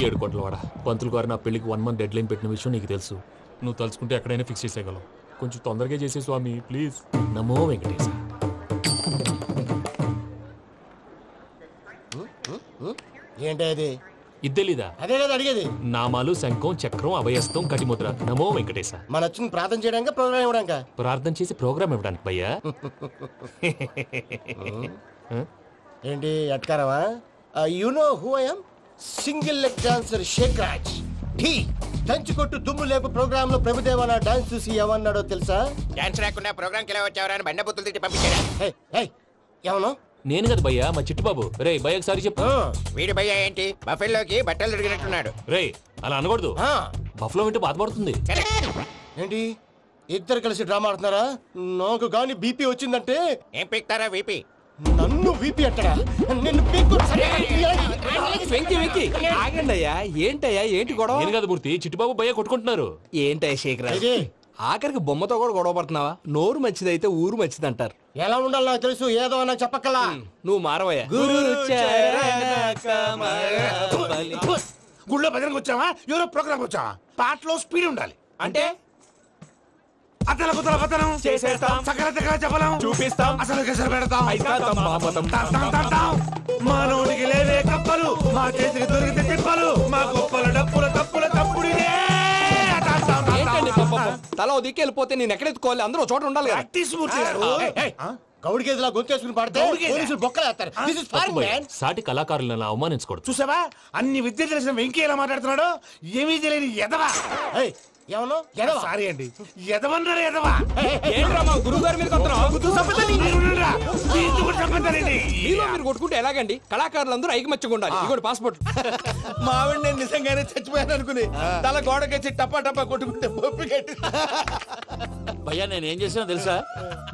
7 కోట్ల వాడ పంతులు గారు నా పెళ్లికి 1 month డెడ్ లైన్ పెట్టిన విషయం నీకు తెలుసు. నువ్వు తలుచుకుంటే ఎక్కడైనా ఫిక్స్ చేసేయగలవు. కొంచెం తొందరగా చేసే స్వామి ప్లీజ్. నమో వెంకటేశ. ఏంటి అది? ఇద్దెలీదా? అదే కదా అడిగేది. నామాలు శంఖం చక్రం అభయస్తం కటిముద్ర. నమో వెంకటేశ. మన వచ్చింది ప్రార్థన చేయడానికి ప్రోగ్రామ్ ఇవ్వడానికి. ప్రార్థన చేసి ప్రోగ్రామ్ ఇవ్వడానికి భయ్యా. ఏంటి అట్కారమా? You know who I am? Single leg dancer Shaik Raj. Dhee దంచుకొట్టు దుమ్ము లేపు ప్రోగ్రామ్ లో ప్రభుదేవ నా డాన్స్ చూసి ఏమన్నాడో తెలుసా? డాన్స్ రాకుండా ప్రోగ్రామ్ కి ఎలా వచ్చావరా అని బండ బుద్ధులు తిట్టి పంపించాడా? ఏమను? నేను కదా భయ్యా, మా చిట్టుబాబు. రే భయ్య ఒకసారి చెప్పు. వీడి భయ్య ఏంటి బఫెల్లోకి బట్టలు తిరిగినట్టున్నాడు. రే అలా అనకూడదు, బఫ్లో వింటే బాధపడుతుంది. ఏంటి ఇద్దరు కలిసి డ్రామా ఆడుతున్నారా? నాకు గాని బీపీ వచ్చిందంటే ఏం పీక్తారా వీపీ? నన్ను వీపీ అంటారా? నిన్ను పీక్కు. వెంకీ వెంకీ ఆగండి అయ్యా. ఏంటయ్యా ఏంటి గొడవ? నేను కదా మూర్తి, చిట్టుబాబు భయ్య కొట్టుకుంటున్నారు. ఏంటయ్యా శేఖరాజ్, ఆఖరికి బొమ్మతో కూడా గొడవ పడుతున్నావా? నోరు మంచిదైతే ఊరు మంచిది అంటారు. ఎలా ఉండాలి నాకు తెలుసు, ఏదో నాకు చెప్పక్కలా. నువ్వు మారవయ్యా. గుళ్ళో భజనకు వచ్చావా? ఎవరో ప్రోగ్రామ్ వచ్చావా? పాటలో స్పీడ్ ఉండాలి. అంటే అతల కుతల పతనం చేసేస్తాం, సకల దగ్గర చెప్పలేం, చూపిస్తాం, అసలు గసలు పెడతాం, అయితాం, బాపతం. మానవుడికి లేవే కప్పలు, మా చేతికి దొరికితే తిప్పలు, మా గొప్పల డప్పుల తప్పుల తప్పుడిదే. ఏంటండి పాపం? తల ఓ దిక్కు వెళ్ళిపోతే నేను ఎక్కడెత్తుకోవాలి? అందరూ ఒక చోట ఉండాలి కదా. ప్రాక్టీస్ మూర్తి గారు. గౌడికి ఎదులా గొంతేసుకుని పాడితే పోలీసులు బొక్కలేస్తారు. This is foreign, man. సాటి కళాకారులను అవమానించకూడదు. చూసావా అన్ని విద్య తెలిసిన వెంకీ ఎలా మాట్లాడుతున్నాడు? ఏమీ తెలియని ఎదవా. ఏమను? ఎదవా? సారీ అండి, ఎదవన్నారు ఎదవా. ఏంట్రా మా గురువు గారి మీద మీలో మీరు కొట్టుకుంటే ఎలాగండి? కళాకారులందరూ ఐకమత్యంగా ఉండాలి. ఇదిగోండి పాస్పోర్ట్. మా ఆవిడ నేను నిజంగానే చచ్చిపోయాను అనుకుని తల గోడకొచ్చి టపా టపా కొట్టుకుంటే పొప్పి కట్టి. భయ్యా నేనేం చేసినా తెలుసా?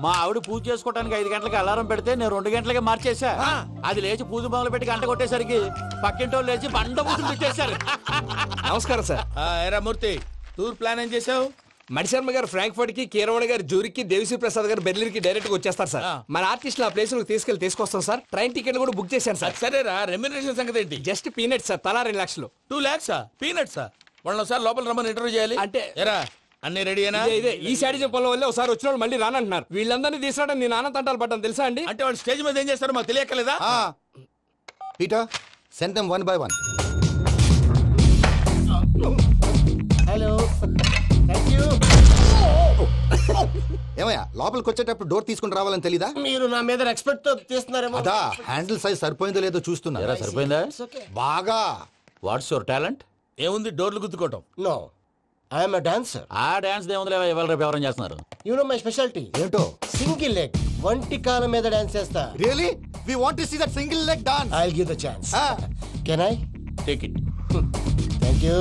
మా ఆవిడ పూజ చేసుకోవడానికి 5 గంటలకి అలారం పెడితే నేను 2 గంటలకి మార్చేసా. అది లేచి పూజ మొదలు పెట్టి గంట కొట్టేసరికి పక్కింటోళ్ళు లేచి బండ పూజలు పెట్టేశారు. నమస్కారం సార్. ఎరా మూర్తి, టూర్ ప్లాన్ ఏం చేసావు? మణిశర్మ గారు ఫ్రాంక్ఫర్ట్ కి, కీరవాణి గారు జూరిక్ కి, దేవిశ్రీ ప్రసాద్ గారు బెర్లిన్ కి డైరెక్ట్ గా వచ్చేస్తారు సార్. మన ఆర్టిస్ట్ ఆ ప్లేస్ తీసుకొస్తాం సార్. ట్రైన్ టికెట్ కూడా బుక్ చేశాను సార్. సరేరా, రెమ్యూనరేషన్ సంగతి ఏంటి? జస్ట్ పీనట్ సార్, తలా 2 లక్షలు. 2 lakhs పీనట్సా? వాళ్ళని ఒకసారి లోపల రమ్మని ఇంటర్వ్యూ చేయాలి. అంటే ఎరా అన్ని రెడీ అయినా? ఇదే ఈ శాడిజం పనుల వల్లే ఒకసారి వచ్చిన వాళ్ళు మళ్ళీ రానంటున్నారు. వీళ్ళందరినీ తీసుకురావడం నేను నాన్న తంటాలు పడ్డాను తెలుసా అండి? అంటే వాళ్ళు స్టేజ్ మీద ఏం చేస్తారో మాకు తెలియక్కలేదా? Peter, send them one by one. Hello, thank you. ఏమయ్యా లోపలికి వచ్చేటప్పుడు డోర్ తీసుకుని రావాలని తెలీదా? మీరు నా మీద ఎక్స్పెక్ట్ తో తీస్తున్నారేమో. అదా హ్యాండిల్ సైజ్ సరిపోయిందో లేదో చూస్తున్నా. ఎరా సరిపోయిందా? బాగా. What's your talent? ఏముంది డోర్లు గుద్దుకోవటం. No, I'm a dancer. ఆ డాన్స్ దేవుందిలే, ఇవాళ రేపు ఎవరైనా చేస్తున్నారు. You know my speciality. ఏంటో? సింగిల్ లెగ్, వంటి కాలం మీద డాన్స్ చేస్తా. Really? We want to see that single leg dance. I'll give the chance. Can I? Take it. Thank you.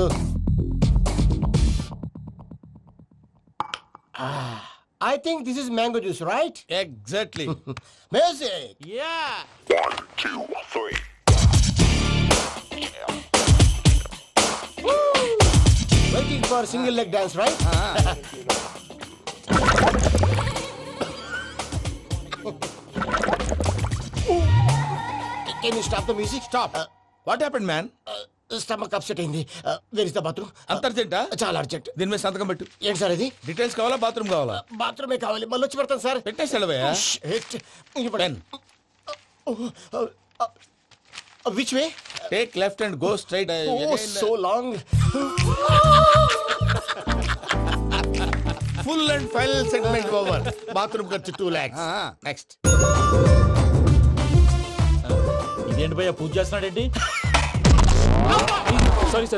I think this is mango juice, right? Exactly. Music. Yeah. 1, 2, 3. Waiting for single leg dance, right? Can you stop the music? Stop. What happened, man? Stomach upset అయింది. Where is the bathroom? అంత అర్జెంటా? చాలా urgent. దీని మీద సంతకం పెట్టు. ఏంటి sir ఇది? Details కావాలా బాత్రూమ్ కావాలా? బాత్రూమే కావాలి, మళ్ళీ వచ్చి పెడతాను sir. పెట్టేసాడవయ్యా. Pen. Which way? Take left and go straight. Oh, so long. Full and final segment over. Bathroom ఖర్చు 2 lakhs. నెక్స్ట్. ఇదేంటి భయ్యా పూజ చేస్తున్నాడేంటి?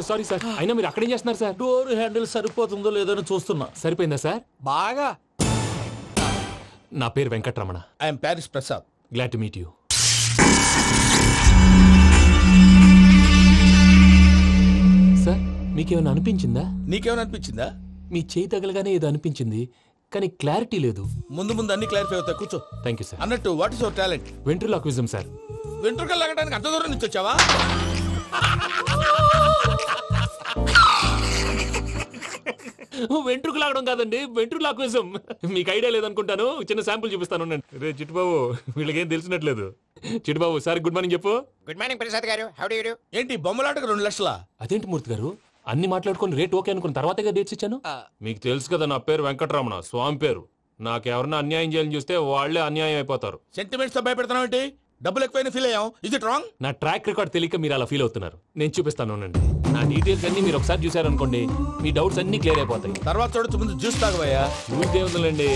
Sorry sir. అయినా మీరు అక్కడేం చేస్తున్నారు సార్? డోర్ హ్యాండిల్ సరిపోతుందో లేదో అని చూస్తున్నా. సరిపోయిందా సార్? బాగా. నా పేరు Venkataramana. I'm Paris Prasad. Glad to meet you. Sir మీకేమైనా అనిపించిందా? నీకేమైనా అనిపించిందా? మీ చేయి తగలగానే ఏదో అనిపించింది, కానీ క్లారిటీ లేదు. ముందు ముందు అన్ని క్లారిఫై అవుతాయి, కూర్చో. Thank you sir. అన్నట్టు what is your talent? Ventriloquism sir. వెంట్రుకలు లాగడానికి అంత దూరం నుంచి వచ్చావా? వెంట్రుకు లాగడం కాదండి, వెంట్రులాక్విజం. మీకు ఐడియా లేదనుకుంటాను, చిన్న శాంపుల్ చూపిస్తాను. రే చిట్టుబాబు, వీళ్ళకేం తెలిసినట్లేదు. చిట్టుబాబు సార్ గుడ్ మార్నింగ్ చెప్పు. Good morning Prasad garu, how do you do? ఏంటి బొమ్మలాటకు 2 లక్షలా? అదేంటి మూర్తి గారు, అన్ని మాట్లాడుకొని రేట్ ఓకే అనుకున్న తర్వాతగా డేట్స్ ఇచ్చాను. మీకు తెలుసు కదా నా పేరు వెంకటరమణ, స్వామి పేరు. నాకెవరన్నా అన్యాయం చేయాలని చూస్తే వాళ్లే అన్యాయం అయిపోతారు. సెంటిమెంట్స్ తో భయపెడతావు ఏంటి? డబ్బులు ఎక్కువైనా ఫీల్ అయ్యాం. ఇది రాంగ్. నా ట్రాక్ రికార్డ్ తెలియక మీరు అలా ఫీల్ అవుతున్నారు. నేను చూపిస్తాను ఉండండి. నా డీటెయిల్స్ అన్ని మీరు ఒకసారి చూసారనుకోండి, మీ డౌట్స్ అన్ని క్లియర్ అయిపోతాయి. తర్వాత చూడొచ్చు, ముందు జ్యూస్ తాగబోయా. చూస్తే ఉందండి,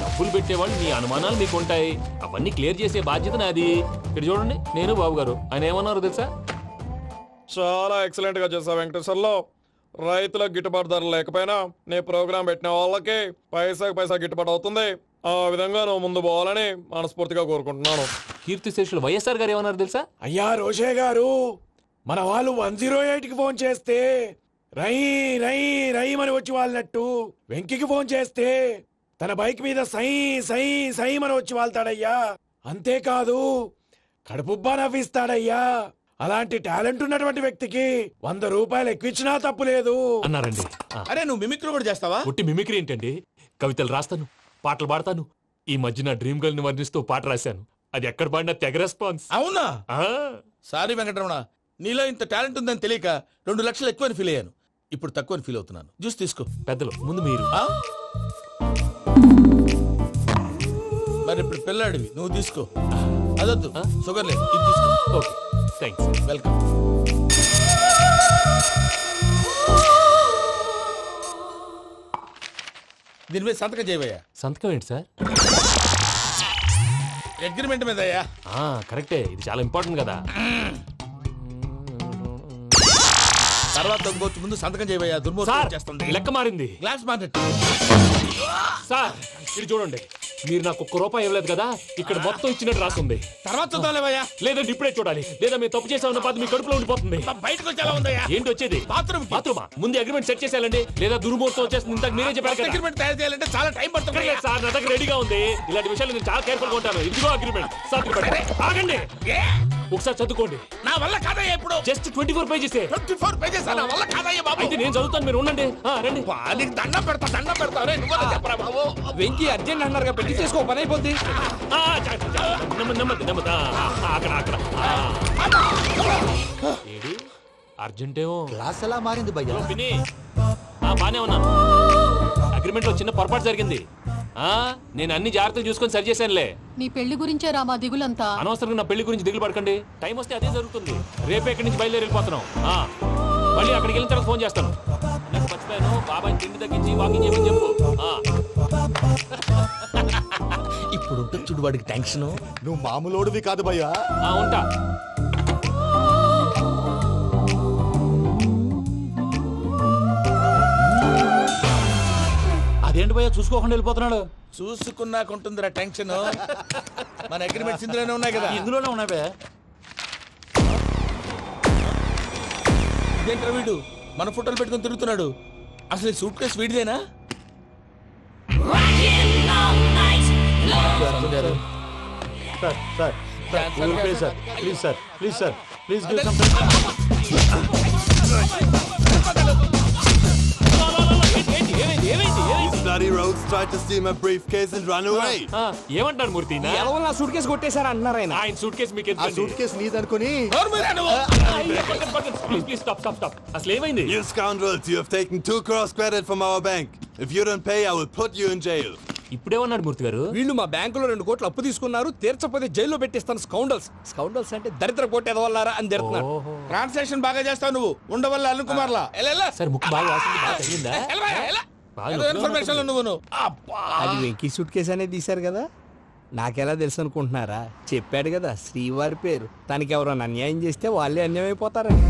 డబ్బులు పెట్టేవాళ్ళు మీ అనుమానాలు మీకు ఉంటాయి. అవన్నీ క్లియర్ చేసే బాధ్యత నాది. ఇక్కడ చూడండి, నేను బాబు గారు. ఆయన ఏమన్నారు తెలుసా? చాలా ఎక్సలెంట్ గా చేసా వెంకటేశ్వర్లో. రైతులకు గిట్టుబాటు ధర లేకపోయినా నీ ప్రోగ్రాం పెట్టిన వాళ్ళకి పైసాకి పైసా గిట్టుబాటు అవుతుంది. ఆ విధంగా నువ్వు ముందు పోవాలని మనస్ఫూర్తిగా కోరుకుంటున్నాను. కీర్తి శేషులు వైఎస్ఆర్ గారు ఏమన్నారు తెలుసా? అయ్యా రోషే గారు, మన వాళ్ళు 108కి ఫోన్ చేస్తే రై రై రై అని వచ్చి వాళ్ళనట్టు, వెంకికి ఫోన్ చేస్తే తన బైక్ మీద సై సై సై అని వచ్చి వాళ్తాడయ్యా. అంతేకాదు కడుపుబ్బా నవ్విస్తాడయ్యా. అలాంటి టాలెంట్ ఉన్నటువంటి వ్యక్తికి 100 రూపాయలు ఎక్కువ ఇచ్చినా తప్పు లేదు అన్నారండి. అరే నువ్వు మిమిక్రీ కూడా చేస్తావా? పుట్టి మిమిక్రీ ఏంటండి? కవితలు రాస్తాను, పాటలు పాడతాను. ఈ మధ్య నా డ్రీమ్ గర్ల్ ని వర్ణిస్తూ పాట రాశాను. అది ఎక్కడ పాడినా తెగ రెస్పాన్స్. అవునా? ఆ, సారీ వెంకటరమణ, నీలో ఇంత టాలెంట్ ఉందని తెలియక 2 లక్షలు ఎక్కువని ఫీల్ అయ్యాను. ఇప్పుడు తక్కువని ఫీల్ అవుతున్నాను. జ్యూస్ తీసుకో. పెద్దలు ముందు మీరు. ఆ? మరి ఇప్పుడు పిల్లాడివి, నువ్వు తీసుకో. అదొద్దు, షుగర్ లేదు, ఇది తీసుకో. Okay, thanks. వెల్కమ్. దీని మీద సంతకం చేయవయ్యా. సంతకం ఏంటి సార్? అగ్రిమెంట్ మీద అయ్యా. కరెక్టే, ఇది చాలా ఇంపార్టెంట్ కదా. తర్వాత ఇంకొచ్చి ముందు సంతకం చేయవయ్యా. సార్, దుర్మోహం చేస్తుంది. లెక్క మారింది. Glass market. సార్ ఇది చూడండి, మీరు నాకు 1 రూపాయి ఇవ్వలేదు కదా, ఇక్కడ మొత్తం ఇచ్చినట్టు రాస్తుంది. తర్వాత చూద్దాంలేవయ్యా. లేదంటే ఇప్పుడే చూడాలి, లేదా మీరు తప్పు చేసామన్న బాధ మీ కడుపులో ఉండిపోతుంది. బయటకు వచ్చి ఎలా ఉందయ్యా? ఏంటి వచ్చేది? బాత్రూమ్ బాత్రూమా? ముందు అగ్రిమెంట్ సెట్ చేసేయాలండి, లేదా దుర్మూర్తం వచ్చేస్తుంది. ఇంతకు మీరే చెప్పారు కదా. అగ్రిమెంట్ తయారు చేయాలంటే చాలా టైం పడుతుంది. లేదు సార్, నా దగ్గర రెడీగా ఉంది. ఇలాంటి విషయాలు నేను చాలా కేర్ఫుల్ గా ఉంటాను. ఇదిగో అగ్రిమెంట్. ఆగండి, ఒకసారి చదువుకోండి. నా వల్ల కాదయ్యా. ఇప్పుడు జస్ట్ 24 పేజెస్. 24 పేజెస్ నా వల్ల కాదయ్యా బాబు. అయితే నేను చదువుతాను, మీరు ఉండండి. రండి. నీకు దండం పెడతా. రే, నువ్వు చెప్పరా బాబు. వెంకీ అర్జెంట్ అన్నారు, పెట్టి చేసుకో, పని అయిపోద్ది. నెమ్మది. అక్కడ ఏడి అర్జెంటేమో. క్లాస్ ఎలా మారింది భయ్యా? పిన్ని, బానే ఉన్నాను. అగ్రిమెంట్ లో చిన్న పొరపాటు జరిగింది. నేను అన్ని జాగ్రత్తలు చూసుకొని సరి చేశానులే. నీ పెళ్లి గురించే రా మా దిగులంతా. అనవసరంగా నా పెళ్లి గురించి దిగులు పడకండి. టైం వస్తే అదే జరుగుతుంది. రేపే ఇక్కడి నుంచి బయలుదేరి వెళ్ళిపోతున్నాం. మళ్ళీ అక్కడికి వెళ్ళిన తర్వాత ఫోన్ చేస్తాను. నాకు మర్చిపోయాను, బాబాయ్ తిండి తగ్గించి వాకింగ్ చేయమని చెప్పు. ఇప్పుడు ఉంటుంది చూడు వాడికి టెన్షన్. నువ్వు మామూలోడివి కాదు భయ్యా. ఉంటా. అదేంటి భయ్యా చూసుకోకుండా వెళ్ళిపోతున్నాడు? చూసుకున్నాకుంటుందిరా టెన్షన్. మన అగ్రిమెంట్స్ ఇందులోనే ఉన్నాయి కదా. ఇందులోనే ఉన్నాయి భయ్యా. ఇదేంట్రా వీడు మన ఫోటోలు పెట్టుకొని తిరుగుతున్నాడు? అసలు సూట్ కేసు వీడిదేనా? Bloody rogues tried to steal my briefcase and run away. ఏమంటారు మూర్తి? ఎలా నా సూట్ కేసు కొట్టేశారా అన్నారు ఆయన. ఆయన సూట్ కేసు మీకు ఆ సూట్ కేసు నీదనుకుని. Please stop. అసలు ఏమైంది? You scoundrels, you have taken 2 crores credit from our bank. If you don't pay, I will put you in jail. ఇప్పుడేమన్నాడు మూర్తి గారు? వీళ్ళు మా బ్యాంకులో 2 కోట్లు అప్పు తీసుకున్నారు, తీర్చపోతే జైల్లో పెట్టిస్తాను. స్కౌండల్స్ అంటే దరిద్ర కొట్టేదవల్లారా అని తిడుతున్నారు. ట్రాన్సాక్షన్ బాగా చేస్తావు నువ్వు. ఉండవల్ల అల్లు కుమార్లా. సార్ ముక్కు బాగా వాసింది, బాగా తగిలిందా? ఇన్ఫర్మేషన్ నువ్వు. అది వెంకీ సూట్ కేసు అనేది తీశారు కదా, నాకెలా తెలుసు అనుకుంటున్నారా? చెప్పాడు కదా శ్రీవారి పేరు. తనకి ఎవరైనా అన్యాయం చేస్తే వాళ్ళే అన్యాయం అయిపోతారని.